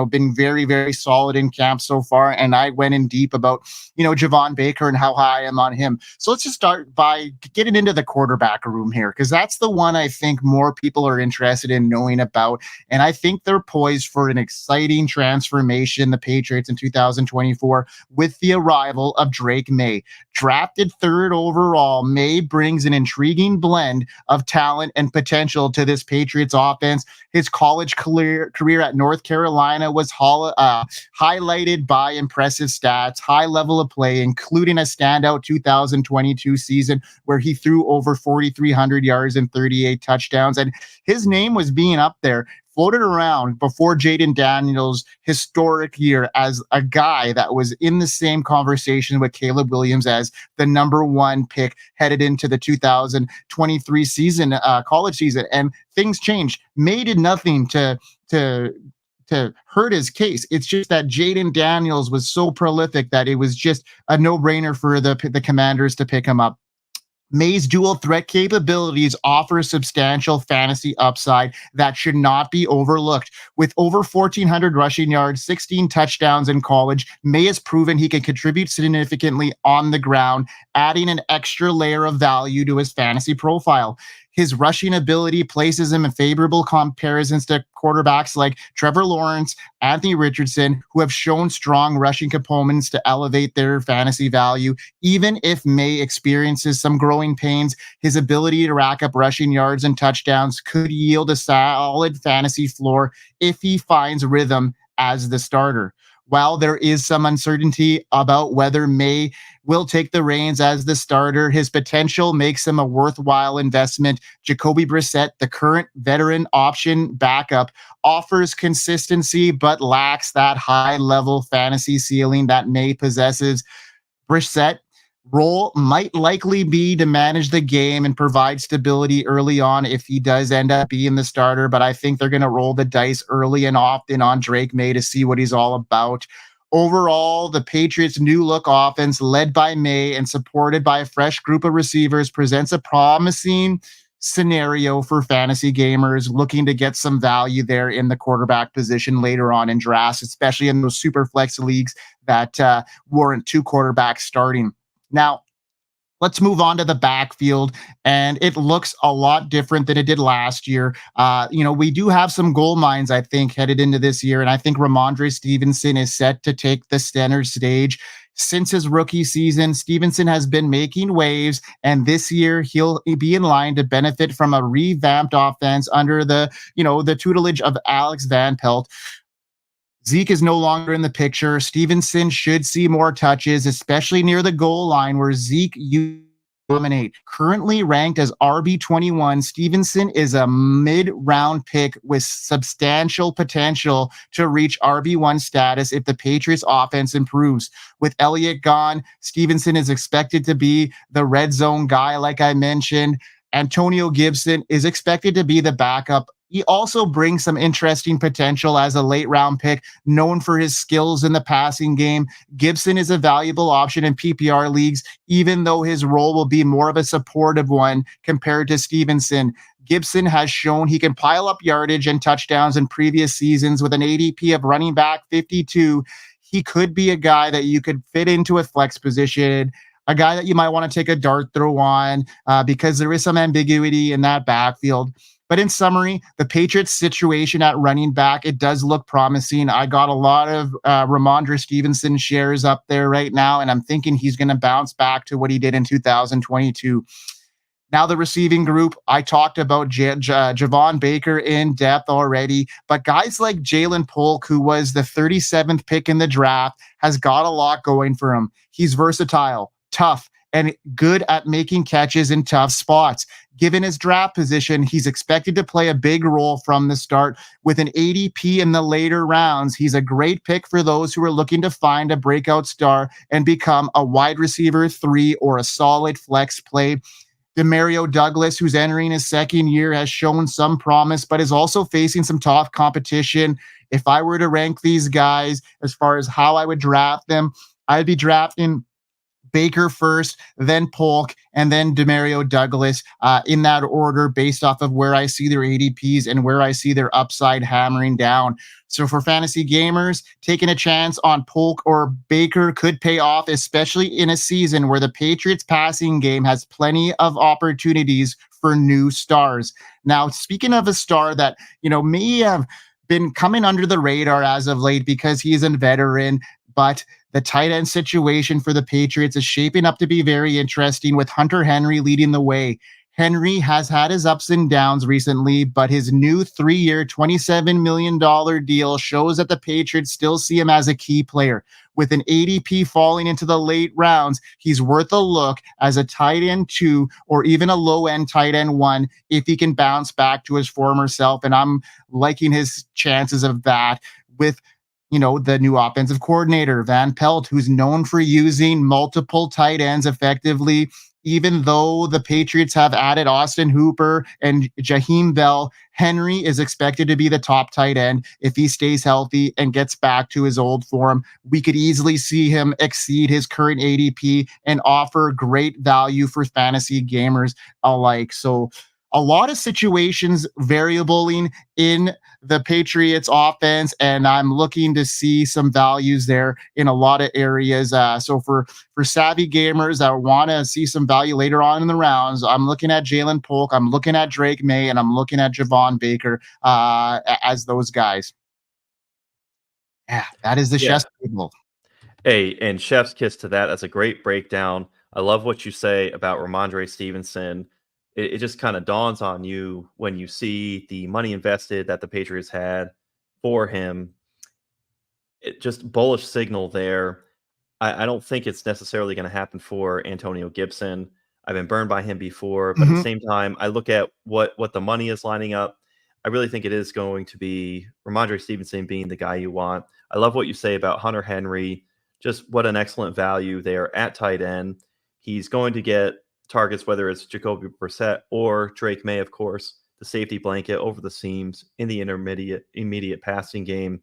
been very, very solid in camp so far. And I went in deep about, Javon Baker and how high I am on him. So let's just start by getting into the quarterback room here, because that's the one I think more people are interested in knowing about. And I think they're poised for an exciting transformation, the Patriots in 2024, with the arrival of Drake May. Drafted 3rd overall, May brings an intriguing blend of talent and potential to this Patriots offense. His college career at North Carolina was highlighted by impressive stats, high level of play, including a standout 2022 season where he threw over 4,300 yards and 38 touchdowns. And his name was being up there, floated around before Jaden Daniels' historic year as a guy that was in the same conversation with Caleb Williams as the number 1 pick headed into the 2023 season, college season. And things changed. May did nothing to hurt his case. It's just that Jaden Daniels was so prolific that it was just a no-brainer for the Commanders to pick him up. May's dual threat capabilities offer substantial fantasy upside that should not be overlooked. With over 1,400 rushing yards, 16 touchdowns in college, May has proven he can contribute significantly on the ground, adding an extra layer of value to his fantasy profile. His rushing ability places him in favorable comparisons to quarterbacks like Trevor Lawrence, Anthony Richardson, who have shown strong rushing components to elevate their fantasy value. Even if May experiences some growing pains, his ability to rack up rushing yards and touchdowns could yield a solid fantasy floor if he finds rhythm as the starter. While there is some uncertainty about whether May will take the reins as the starter, his potential makes him a worthwhile investment. Jacoby Brissett, the current veteran option backup, offers consistency but lacks that high-level fantasy ceiling that May possesses. Brissett Role might likely be to manage the game and provide stability early on if he does end up being the starter, but I think they're going to roll the dice early and often on Drake May to see what he's all about. Overall, the Patriots' new look offense, led by May and supported by a fresh group of receivers, presents a promising scenario for fantasy gamers looking to get some value there in the quarterback position later on in drafts, especially in those super flex leagues that warrant two quarterbacks starting. Now, let's move on to the backfield, and it looks a lot different than it did last year. We do have some goal mines, I think, headed into this year, and I think Ramondre Stevenson is set to take the center stage. Since his rookie season, Stevenson has been making waves, and this year he'll be in line to benefit from a revamped offense under the tutelage of Alex Van Pelt. Zeke is no longer in the picture. Stevenson should see more touches, especially near the goal line where Zeke dominate. Currently ranked as RB21, Stevenson is a mid-round pick with substantial potential to reach RB1 status if the Patriots offense improves. With Elliott gone, Stevenson is expected to be the red zone guy, like I mentioned. Antonio Gibson is expected to be the backup. He also brings some interesting potential as a late round pick, known for his skills in the passing game. Gibson is a valuable option in PPR leagues, even though his role will be more of a supportive one compared to Stevenson. Gibson has shown he can pile up yardage and touchdowns in previous seasons with an ADP of running back 52. He could be a guy that you could fit into a flex position, a guy that you might want to take a dart throw on because there is some ambiguity in that backfield. But in summary, the Patriots' situation at running back, it does look promising. I got a lot of Ramondre Stevenson shares up there right now, and I'm thinking he's going to bounce back to what he did in 2022. Now the receiving group, I talked about Javon Baker in depth already, but guys like Jalen Polk, who was the 37th pick in the draft, has got a lot going for him. He's versatile, tough, and good at making catches in tough spots. Given his draft position, he's expected to play a big role from the start. With an ADP in the later rounds, he's a great pick for those who are looking to find a breakout star and become a wide receiver 3 or a solid flex play. Demario Douglas, who's entering his second year, has shown some promise, but is also facing some tough competition. If I were to rank these guys as far as how I would draft them, I'd be drafting Baker first, then Polk, and then Demario Douglas in that order based off of where I see their ADPs and where I see their upside hammering down. So for fantasy gamers, taking a chance on Polk or Baker could pay off, especially in a season where the Patriots passing game has plenty of opportunities for new stars. Now, speaking of a star that, may have been coming under the radar as of late because he's a veteran, but the tight end situation for the Patriots is shaping up to be very interesting with Hunter Henry leading the way. Henry has had his ups and downs recently, but his new 3-year, $27 million deal shows that the Patriots still see him as a key player. With an ADP falling into the late rounds, he's worth a look as a tight end 2 or even a low-end tight end 1 if he can bounce back to his former self, and I'm liking his chances of that with the new offensive coordinator, Van Pelt, who's known for using multiple tight ends effectively. Even though the Patriots have added Austin Hooper and Jaheim Bell, Henry is expected to be the top tight end if he stays healthy and gets back to his old form. We could easily see him exceed his current ADP and offer great value for fantasy gamers alike. So a lot of situations variabling in the Patriots offense, and I'm looking to see some values there in a lot of areas. So for savvy gamers that want to see some value later on in the rounds, I'm looking at Jalen Polk, I'm looking at Drake May, and I'm looking at Javon Baker as those guys. Yeah, that is the chef's table. Hey, and chef's kiss to that. That's a great breakdown. I love what you say about Ramondre Stevenson. It just kind of dawns on you when you see the money invested that the Patriots had for him. It just bullish signal there. I don't think it's necessarily going to happen for Antonio Gibson. I've been burned by him before, but at the same time, I look at what the money is lining up. I really think it is going to be Ramondre Stevenson being the guy you want. I love what you say about Hunter Henry. Just what an excellent value there at tight end. He's going to get targets, whether it's Jacoby Brissett or Drake May, of course, the safety blanket over the seams in the immediate passing game.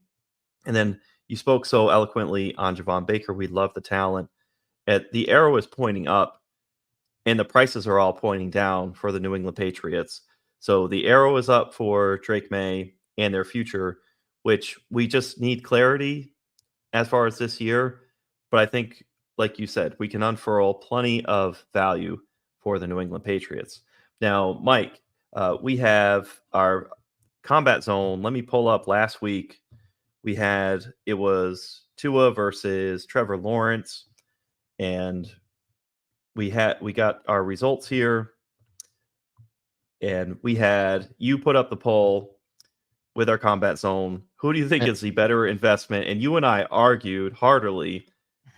And then you spoke so eloquently on Javon Baker. We love the talent. The arrow is pointing up, and the prices are all pointing down for the New England Patriots. So the arrow is up for Drake May and their future, which we just need clarity as far as this year. But I think, like you said, we can unfurl plenty of value for the New England Patriots. Now, Mike, we have our combat zone. Let me pull up last week. It was Tua versus Trevor Lawrence, and we got our results here. And you put up the poll with our combat zone. Who do you think is the better investment? And you and I argued heartily.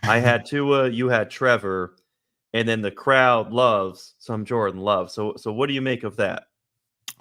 I had Tua, you had Trevor, and then the crowd loves some Jordan Love. So what do you make of that?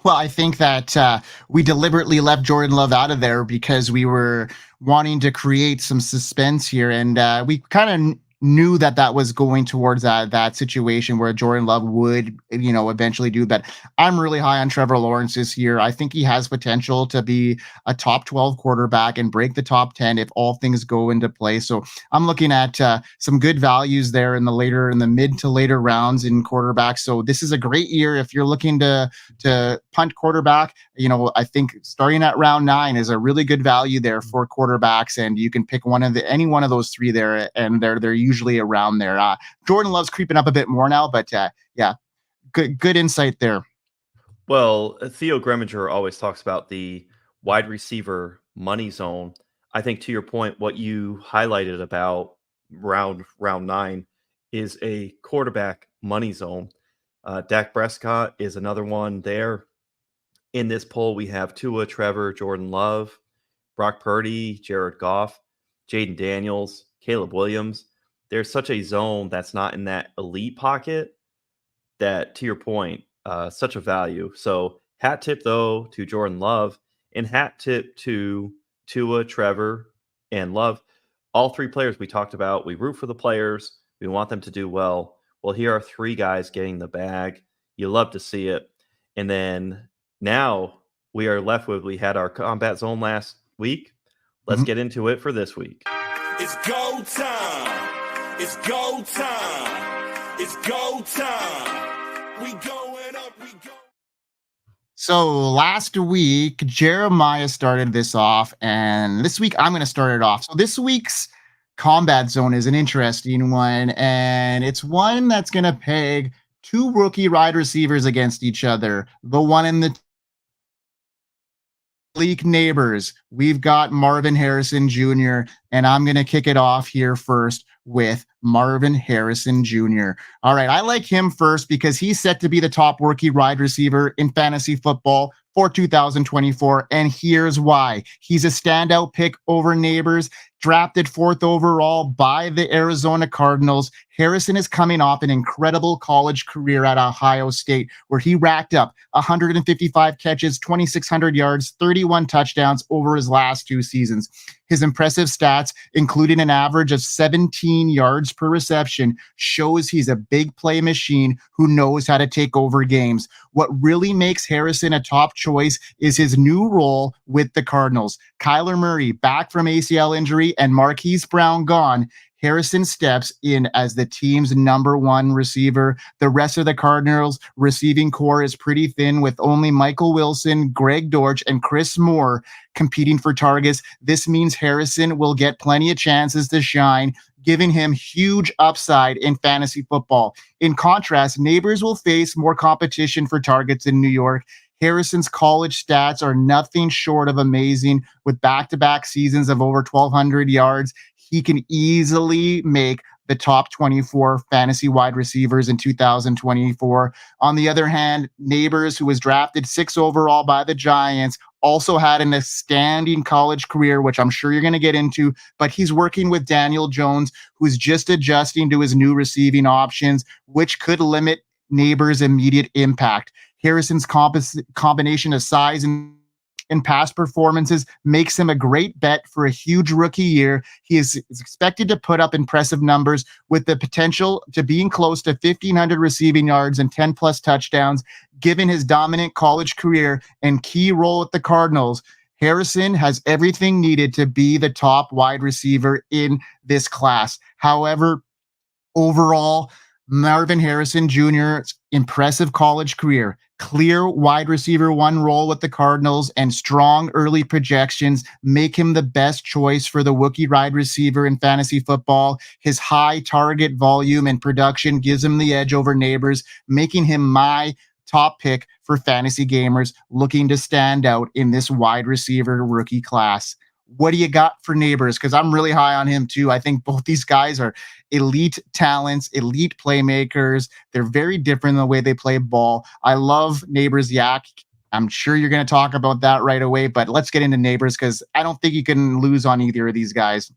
Well, I think that we deliberately left Jordan Love out of there because we were wanting to create some suspense here, and we kind of knew that was going towards that situation where Jordan Love would, eventually do that. I'm really high on Trevor Lawrence this year. I think he has potential to be a top 12 quarterback and break the top 10 if all things go into play. So I'm looking at some good values there in the mid to later rounds in quarterbacks. So this is a great year if you're looking to punt quarterback. I think starting at round 9 is a really good value there for quarterbacks, and you can pick any one of those three there, and they're usually around there. Jordan Love's creeping up a bit more now, but yeah, good insight there. Well, Theo Greminger always talks about the wide receiver money zone. I think to your point, what you highlighted about round 9 is a quarterback money zone. Dak Prescott is another one there. In this poll, we have Tua, Trevor, Jordan Love, Brock Purdy, Jared Goff, Jaden Daniels, Caleb Williams. There's such a zone that's not in that elite pocket that, to your point, such a value. So hat tip, though, to Jordan Love, and hat tip to Tua, Trevor, and Love. All three players we talked about, we root for the players. We want them to do well. Well, here are three guys getting the bag. You love to see it. And then now we are left with, we had our combat zone last week. Let's get into it for this week. It's go time. It's go time. It's go time. We going up. We go. So last week, Jeremiah started this off, and this week I'm going to start it off. So this week's combat zone is an interesting one, and it's one that's going to peg two rookie wide receivers against each other. The one in the Malik Neighbors. We've got Marvin Harrison Jr., and I'm going to kick it off here first with Marvin Harrison Jr. All right, I like him first because he's set to be the top rookie wide receiver in fantasy football for 2024, and here's why. He's a standout pick over Neighbors, drafted 4th overall by the Arizona Cardinals. Harrison is coming off an incredible college career at Ohio State, where he racked up 155 catches, 2,600 yards, 31 touchdowns over his last 2 seasons. His impressive stats, including an average of 17 yards per reception, shows he's a big play machine who knows how to take over games. What really makes Harrison a top choice is his new role with the Cardinals. Kyler Murray back from ACL injury and Marquise Brown gone. Harrison steps in as the team's number 1 receiver. The rest of the Cardinals receiving core is pretty thin, with only Michael Wilson, Greg Dortch, and Chris Moore competing for targets. This means Harrison will get plenty of chances to shine, giving him huge upside in fantasy football. In contrast, Neighbors will face more competition for targets in New York. Harrison's college stats are nothing short of amazing, with back-to-back seasons of over 1,200 yards. He can easily make the top 24 fantasy wide receivers in 2024. On the other hand, Neighbors, who was drafted 6th overall by the Giants, also had an outstanding college career, which I'm sure you're going to get into, but he's working with Daniel Jones, who's just adjusting to his new receiving options, which could limit Neighbors' immediate impact. Harrison's combination of size and in past performances makes him a great bet for a huge rookie year. He is expected to put up impressive numbers with the potential to being close to 1,500 receiving yards and 10 plus touchdowns, given his dominant college career and key role at the Cardinals. Harrison has everything needed to be the top wide receiver in this class. However, overall, Marvin Harrison Jr.'s impressive college career, clear wide receiver one role with the Cardinals, and strong early projections make him the best choice for the rookie wide receiver in fantasy football. His high target volume and production gives him the edge over Neighbors, making him my top pick for fantasy gamers looking to stand out in this wide receiver rookie class. What do you got for Neighbors? Because I'm really high on him too. I think both these guys are elite talents, elite playmakers. They're very different in the way they play ball. I love Neighbors yak. I'm sure you're going to talk about that right away, but let's get into Neighbors because I don't think you can lose on either of these guys.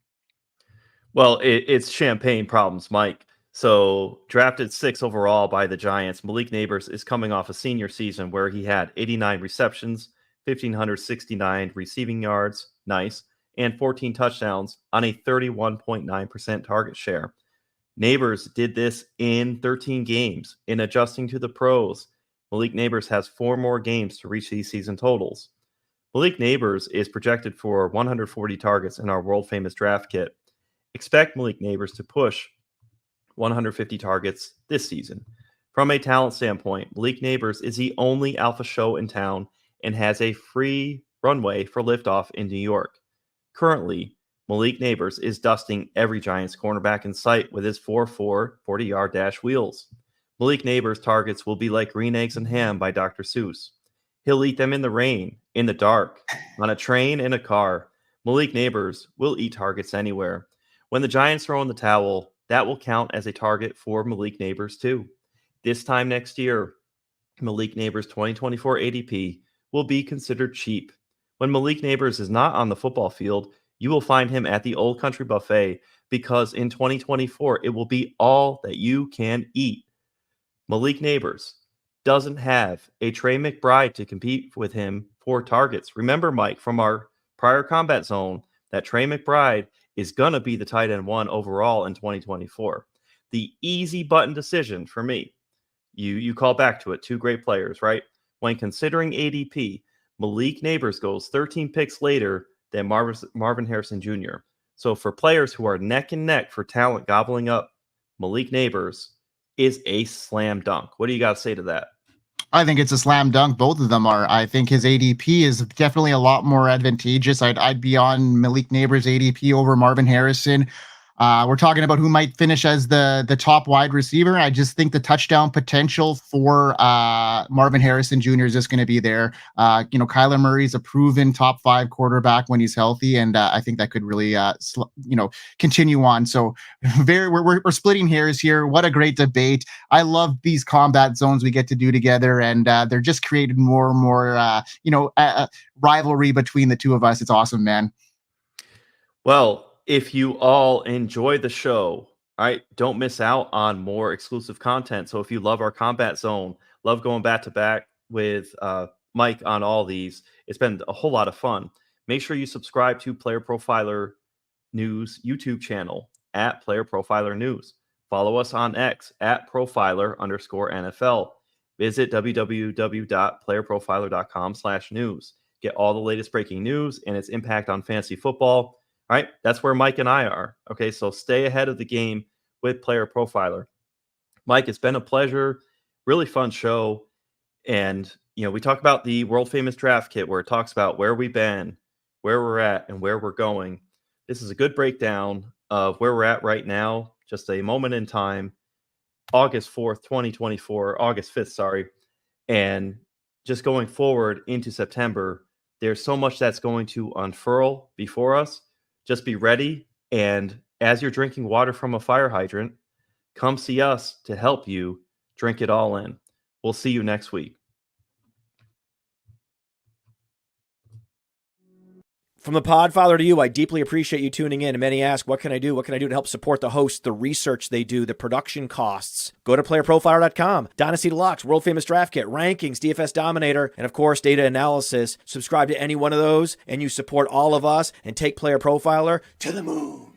Well, it's champagne problems, Mike. So drafted 6th overall by the Giants, Malik Neighbors is coming off a senior season where he had 89 receptions, 1,569 receiving yards, nice, and 14 touchdowns on a 31.9% target share. Neighbors did this in 13 games. In adjusting to the pros, Malik Neighbors has 4 more games to reach these season totals. Malik Neighbors is projected for 140 targets in our world-famous draft kit. Expect Malik Neighbors to push 150 targets this season. From a talent standpoint, Malik Neighbors is the only alpha show in town and has a free runway for liftoff in New York. Currently, Malik Neighbors is dusting every Giants cornerback in sight with his 4.4 40-yard dash wheels. Malik Neighbors' targets will be like green eggs and ham by Dr. Seuss. He'll eat them in the rain, in the dark, on a train, in a car. Malik Neighbors will eat targets anywhere. When the Giants throw in the towel, that will count as a target for Malik Neighbors too. This time next year, Malik Neighbors' 2024 ADP will be considered cheap. When Malik Neighbors is not on the football field, you will find him at the Old Country Buffet because in 2024, it will be all that you can eat. Malik Neighbors doesn't have a Trey McBride to compete with him for targets. Remember, Mike, from our prior combat zone, that Trey McBride is going to be the tight end 1 overall in 2024. The easy button decision for me, you call back to it, 2 great players, right? When considering ADP, Malik Neighbors goes 13 picks later than Marvin Harrison Jr. So for players who are neck and neck for talent gobbling up, Malik Neighbors is a slam dunk. What do you got to say to that? I think it's a slam dunk. Both of them are. I think his ADP is definitely a lot more advantageous. I'd be on Malik Neighbors' ADP over Marvin Harrison. We're talking about who might finish as the top wide receiver. I just think the touchdown potential for Marvin Harrison Jr. is just going to be there. Kyler Murray's a proven top 5 quarterback when he's healthy, and I think that could really continue on. So we're splitting hairs here. What a great debate! I love these combat zones we get to do together, and they're just creating more and more rivalry between the two of us. It's awesome, man. Well, if you all enjoy the show, all right, don't miss out on more exclusive content. So if you love our combat zone, love going back to back with Mike on all these, it's been a whole lot of fun. Make sure you subscribe to Player Profiler News YouTube channel at Player Profiler News. Follow us on X at Profiler_NFL. Visit www.playerprofiler.com/news. Get all the latest breaking news and its impact on fantasy football. All right, that's where Mike and I are. Okay, so stay ahead of the game with Player Profiler. Mike, it's been a pleasure. Really fun show. And, we talk about the world famous draft kit where it talks about where we've been, where we're at, and where we're going. This is a good breakdown of where we're at right now. Just a moment in time, August 5th, 2024. And just going forward into September, there's so much that's going to unfurl before us. Just be ready, and as you're drinking water from a fire hydrant, come see us to help you drink it all in. We'll see you next week. From the Podfather to you, I deeply appreciate you tuning in. And many ask, what can I do? What can I do to help support the host, the research they do, the production costs? Go to playerprofiler.com, Dynasty Deluxe, World Famous Draft Kit, Rankings, DFS Dominator, and of course, data analysis. Subscribe to any one of those, and you support all of us and take Player Profiler to the moon.